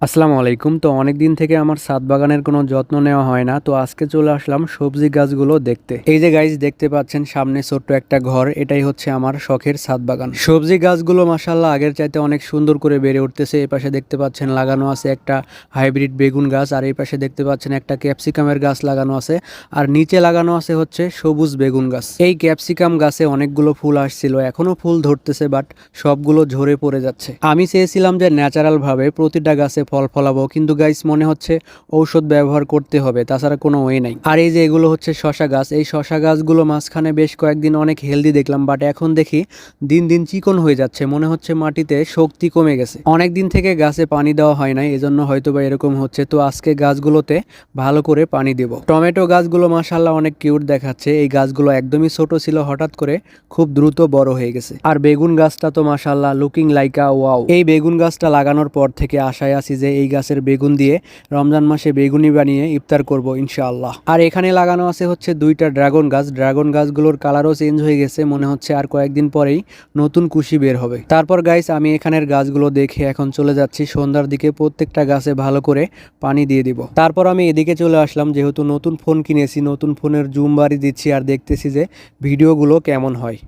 আসসালামু আলাইকুম। তো অনেক দিন থেকে আমার ছাদ বাগানের কোনো যত্ন নেওয়া হয় না, তো আজকে চলে আসলাম সবজি গাছগুলো দেখতে। এই যে গাইস দেখতে পাচ্ছেন সামনে ছোট্ট একটা ঘর, এটাই হচ্ছে আমার শখের ছাদ বাগান। সবজি গাছগুলো মাশাআল্লাহ আগের চাইতে অনেক সুন্দর করে বেড়ে উঠতেছে। এই পাশে দেখতে পাচ্ছেন লাগানো আছে একটা হাইব্রিড বেগুন গাছ, আর এই পাশে দেখতে পাচ্ছেন একটা ক্যাপসিকামের গাছ লাগানো আছে, আর নিচে লাগানো আছে হচ্ছে সবুজ বেগুন গাছ। এই ক্যাপসিকাম গাছে অনেকগুলো ফুল আসছিল, এখনো ফুল ধরতেছে, বাট সবগুলো ঝরে পড়ে যাচ্ছে। আমি চেয়েছিলাম যে ন্যাচারাল ভাবে প্রতিটা গাছে ফল ফলাবো, কিন্তু গাইস মনে হচ্ছে ঔষধ ব্যবহার করতে হবে, তাছাড়া কোনো ওয়ে নাই। আর এই যে এগুলো হচ্ছে শশা গাছ, এই শশা গাছগুলো মাঝখানে বেশ কয়েকদিন অনেক হেলদি দেখলাম, বাট এখন দেখি দিন দিন চিকন হয়ে যাচ্ছে, মনে হচ্ছে মাটিতে শক্তি কমে গেছে। অনেক দিন থেকে গাছে পানি দেওয়া হয় নাই, এজন্য হয়তো বা এরকম হচ্ছে। তো আজকে গাছগুলোতে ভালো করে পানি দেব। টমেটো গাছগুলো মাশাআল্লাহ অনেক কিউট দেখাচ্ছে। এই গাছগুলো একদমই ছোট ছিল, হঠাৎ করে খুব দ্রুত বড় হয়ে গেছে। আর বেগুন গাছটা তো মাশাআল্লাহ লুকিং লাইক আ ওয়াও। এই বেগুন গাছটা লাগানোর পর থেকে আশায় আছি যে এই গাছের বেগুন দিয়ে রমজান মাসে বেগুনি বানিয়ে ইফতার করব ইনশাআল্লাহ। আর এখানে লাগানো আছে হচ্ছে দুইটা ড্রাগন গাছ। ড্রাগন গাছগুলোর কালারও চেঞ্জ হয়ে গেছে, মনে হচ্ছে আর কয়েকদিন পরেই নতুন কুশি বের হবে। তারপর গাইস আমি এখানের গাছগুলো দেখে এখন চলে যাচ্ছি সন্ধ্যার দিকে প্রত্যেকটা গাছে ভালো করে পানি দিয়ে দিব। তারপর আমি এদিকে চলে আসলাম, যেহেতু নতুন ফোন কিনেছি, নতুন ফোনের জুম বাড়ি দিচ্ছি আর দেখতেছি যে ভিডিওগুলো কেমন হয়।